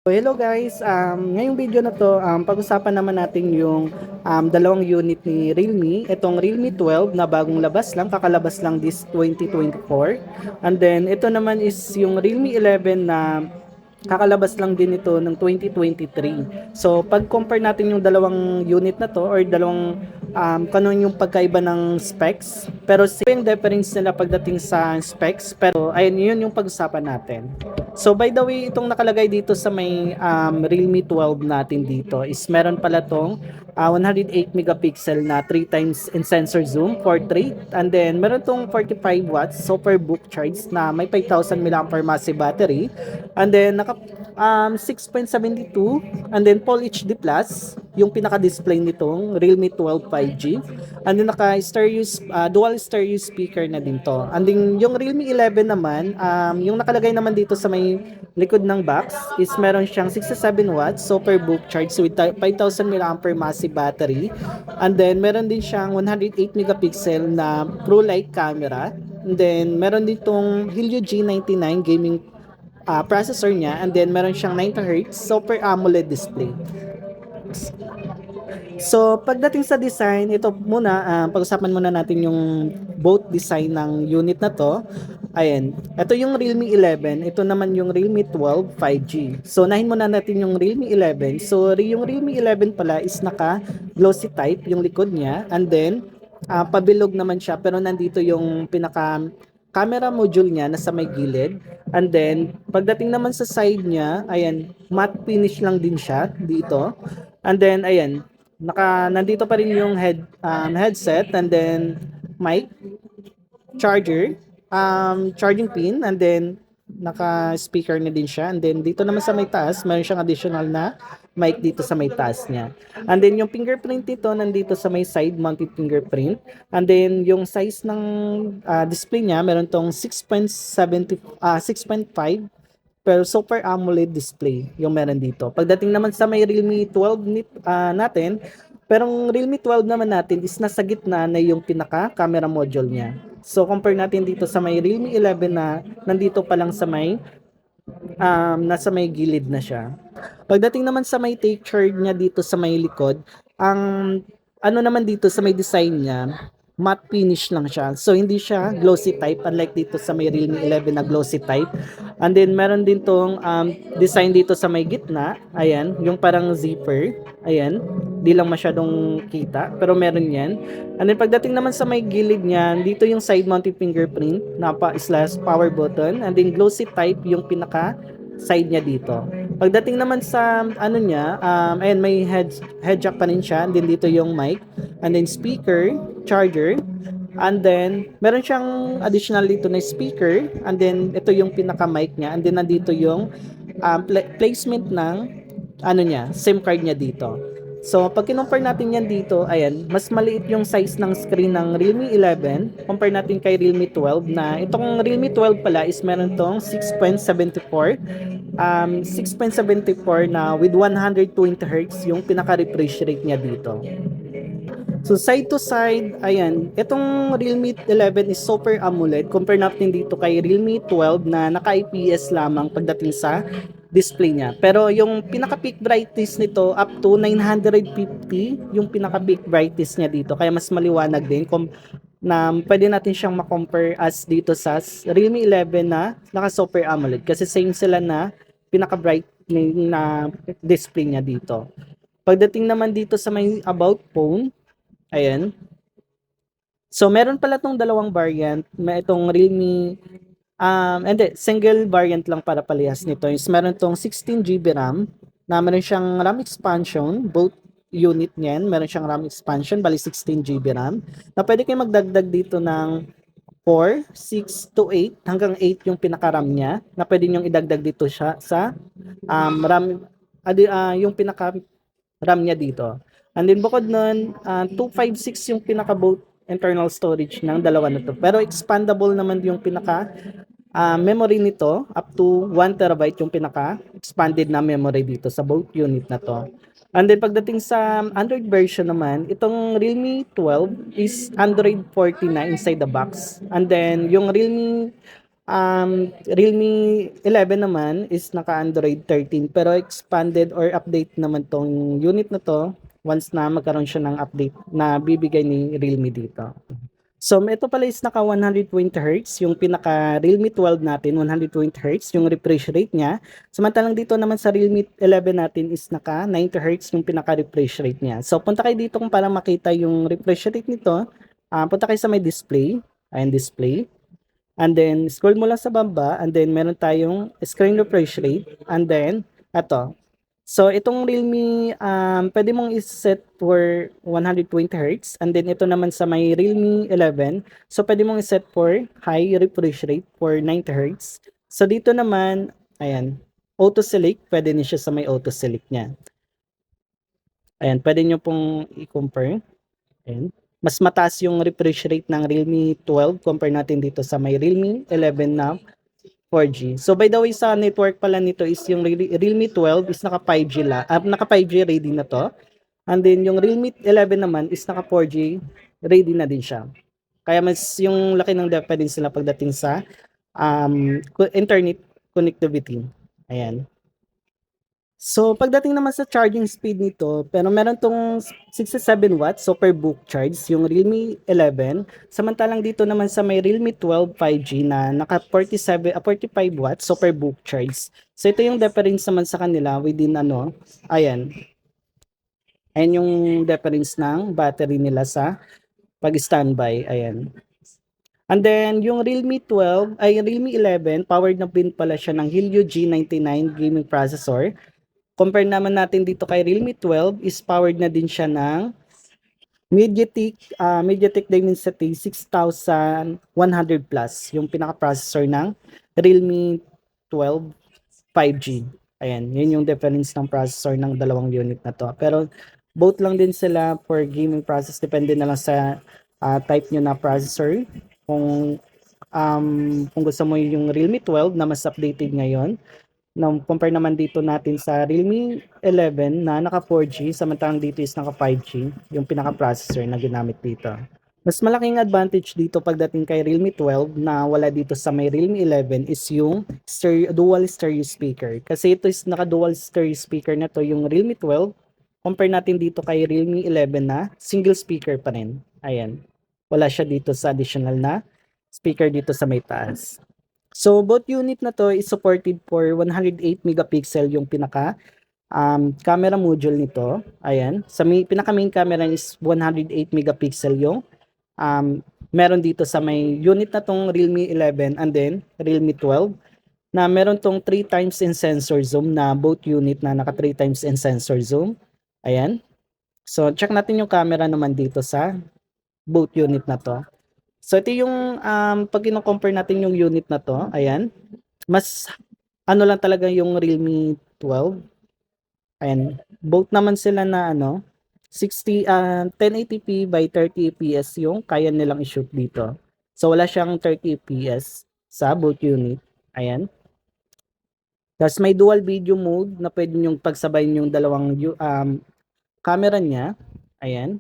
So, hello guys, ngayong video na to, pag-usapan naman natin yung dalawang unit ni Realme. Itong Realme 12 na bagong labas lang, kakalabas lang this 2024. And then ito naman is yung Realme 11 na kakalabas lang din ito ng 2023. So pag-compare natin yung dalawang unit na to or dalawang kanon yung pagkaiba ng specs. Pero same yung difference nila pagdating sa specs. Pero ayun, yun yung pag-usapan natin. So by the way, itong nakalagay dito sa may Realme 12 natin dito is meron pala tong 108 megapixel na 3 times in sensor zoom, portrait, and then meron tong 45 watts superbook charge na may 5,000 mAh massive battery, and then naka 6.72, and then Full HD Plus yung pinaka-display nitong Realme 12 5G, and then naka stereo dual stereo speaker na din to. And then yung Realme 11 naman, yung nakalagay naman dito sa may likod ng box is meron siyang 67 watts superbook charge with 5,000 mAh massive battery, and then meron din siyang 108 megapixel na Pro Light camera, and then meron din tong Helio G99 gaming processor niya, and then meron siyang 90 Hz Super AMOLED display. So, pagdating sa design, ito muna, pag-usapan muna natin yung both design ng unit na to. Ayan, ito yung Realme 11, ito naman yung Realme 12 5G. So, nahin muna natin yung Realme 11. So, yung Realme 11 pala is naka glossy type yung likod niya, and then pabilog naman siya, pero nandito yung pinaka camera module niya nasa may gilid. And then, pagdating naman sa side niya, ayan, matte finish lang din siya dito. And then, ayan, nandito pa rin yung headset, and then mic, charger, charging pin, and then naka-speaker na din siya. And then dito naman sa may taas, mayroon siyang additional na mic dito sa may taas niya. And then yung fingerprint nito nandito sa may side mounted fingerprint. And then yung size ng display niya, meron tong 6.5 pero Super AMOLED display yung meron dito. Pagdating naman sa may Realme 12 natin, pero Realme 12 naman natin is nasa gitna na yung pinaka camera module niya. So compare natin dito sa may Realme 11 na nandito pa lang sa may nasa may gilid na siya. Pagdating naman sa may texture niya dito sa may likod, ang ano naman dito sa may design niya, matte finish lang siya. So hindi siya glossy type unlike dito sa may Realme 11 na glossy type. And then meron din tong design dito sa may gitna. Ayan, yung parang zipper. Ayan, di lang masyadong kita pero meron yan. And then pagdating naman sa may gilid niya, dito yung side mounted fingerprint na slash power button, and then glossy type yung pinaka side niya dito. Pagdating naman sa ano niya, ayan, may head jack pa rin siya, and then dito yung mic, and then speaker, charger, and then meron siyang additional dito na speaker, and then ito yung pinaka mic niya, and then nandito yung placement ng ano niya, SIM card niya dito. So, pag kinumpare natin yan dito, ayan, mas maliit yung size ng screen ng Realme 11 compare natin kay Realme 12, na itong Realme 12 pala is meron tong 6.74 na with 120 Hz yung pinaka-refresh rate niya dito. So side to side, ayan, itong Realme 11 is Super AMOLED compare natin dito kay Realme 12 na naka-IPS lamang pagdating sa display niya. Pero yung pinaka peak brightness nito up to 950 yung pinaka peak brightness niya dito. Kaya mas maliwanag din na pwede natin siyang ma-compare as dito sa Realme 11 na naka Super AMOLED kasi same sila na pinaka bright na display niya dito. Pagdating naman dito sa may about phone, ayan. So, meron pala tong dalawang variant. May itong Realme, hindi, single variant lang para palihas nito. Is meron tong 16 GB RAM, na meron siyang RAM expansion, both unit niyan, meron siyang RAM expansion, bali 16 GB RAM, na pwede kayo magdagdag dito ng 4, 6 to 8, hanggang 8 yung pinaka-RAM niya, na pwede niyong idagdag dito siya sa RAM, yung pinaka-RAM niya dito. And then bukod nun, 256 yung pinaka both internal storage ng dalawa na to. Pero expandable naman yung pinaka memory nito, up to 1 terabyte yung pinaka expanded na memory dito sa both unit na to. And then pagdating sa Android version naman, itong Realme 12 is Android 14 na inside the box. And then yung Realme Realme 11 naman is naka-Android 13 pero expanded or update naman tong unit na 'to once na magkaroon siya ng update na bibigay ni Realme dito. So, ito pala is naka 120 Hz, yung pinaka Realme 12 natin, 120 Hz yung refresh rate niya. Samantalang dito naman sa Realme 11 natin is naka 90 Hz yung pinaka refresh rate niya. So, punta kayo dito kung para makita yung refresh rate nito. Punta kayo sa may display, ayan display. And then, scroll mo lang sa baba, and then meron tayong screen refresh rate, and then, ito. So, itong Realme, pwede mong iset for 120 Hz, and then ito naman sa may Realme 11, so pwede mong iset for high refresh rate for 90 Hz. So, dito naman, ayan, auto select, pwede niya siya sa may auto select niya. Ayan, pwede nyo pong i-compare. Ayan. Mas mataas yung refresh rate ng Realme 12 compare natin dito sa may Realme 11 na 4G. So by the way, sa network pala nito is yung Realme 12 is naka 5G naka 5G ready na to. And then yung Realme 11 naman is naka 4G ready na din siya. Kaya mas yung laki ng difference nila pagdating sa internet connectivity. Ayan. So, pagdating naman sa charging speed nito, pero meron tong 67 watts super book charge yung Realme 11. Samantalang dito naman sa may Realme 12 5G na naka 45 watts super book charge. So, ito yung difference naman sa kanila within ayan. Ayan yung difference ng battery nila sa pag-standby. Ayan. And then, yung Realme 11, powered na din pala siya ng Helio G99 gaming processor. Compare naman natin dito kay Realme 12 is powered na din siya ng MediaTek Dimensity 6100 Plus, yung pinaka-processor ng Realme 12 5G. Ayan, yun yung difference ng processor ng dalawang unit na to. Pero both lang din sila for gaming process, depende na lang sa type nyo na processor. Kung gusto mo yung Realme 12 na mas updated ngayon, compare naman dito natin sa Realme 11 na naka 4G, samantalang dito is naka 5G, yung pinaka-processor na ginamit dito. Mas malaking advantage dito pagdating kay Realme 12 na wala dito sa may Realme 11 is yung dual stereo speaker. Kasi ito is naka dual stereo speaker na to yung Realme 12. Compare natin dito kay Realme 11 na single speaker pa rin. Ayan. Wala siya dito sa additional na speaker dito sa may taas. So, both unit na to is supported for 108 megapixel yung pinaka camera module nito. Ayan. Sa pinaka main camera is 108 megapixel yung meron dito sa may unit na tong Realme 11 and then Realme 12 na meron tong 3 times in sensor zoom na both unit na naka 3 times in sensor zoom. Ayan. So, check natin yung camera naman dito sa both unit na to. So, ito yung pag kino-compare natin yung unit na to, ayan, mas lang talaga yung Realme 12. Ayan, both naman sila na 1080p by 30 fps yung kaya nilang i-shoot dito. So, wala siyang 30 fps sa both unit. Ayan. Tapos may dual video mode na pwede nyong pagsabayin yung dalawang camera niya. Ayan.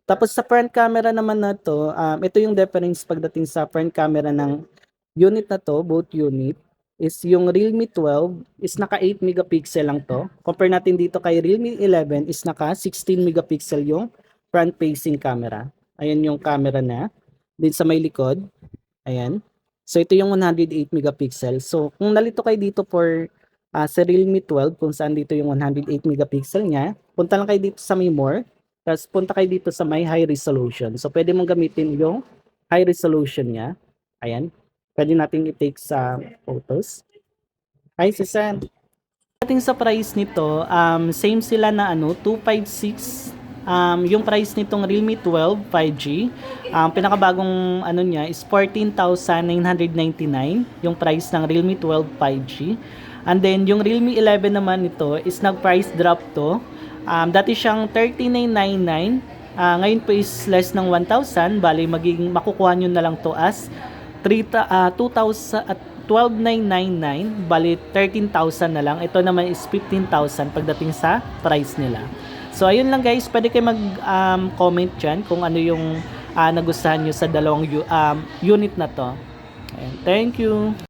Tapos sa front camera naman na to, ito yung difference pagdating sa front camera ng unit na to, both unit, is yung Realme 12 is naka 8 megapixel lang to. Compare natin dito kay Realme 11 is naka 16 megapixel yung front facing camera. Ayan yung camera na. Din sa may likod. Ayan. So ito yung 108 megapixel. So kung nalito kayo dito for sa Realme 12, kung saan dito yung 108 megapixel niya, punta lang kayo dito sa may more. Tapos punta kayo dito sa may high resolution. So pwede mong gamitin yung high resolution niya. Ayan. Pwede natin i-take sa photos. Hi, Susan. Ating sa price nito, same sila na 256. Yung price nitong Realme 12 5G, pinakabagong niya is 14,999 yung price ng Realme 12 5G. And then yung Realme 11 naman nito is nag-price drop to. Dati siyang 3999, ngayon po is less ng 1,000, bali magiging makukuha nyo na lang to as 12,999, bali 13,000 na lang. Ito naman is 15,000 pagdating sa price nila. So ayun lang guys, pwede kayo mag-comment dyan kung ano yung nagustuhan nyo sa dalawang unit na to. Ayan, thank you.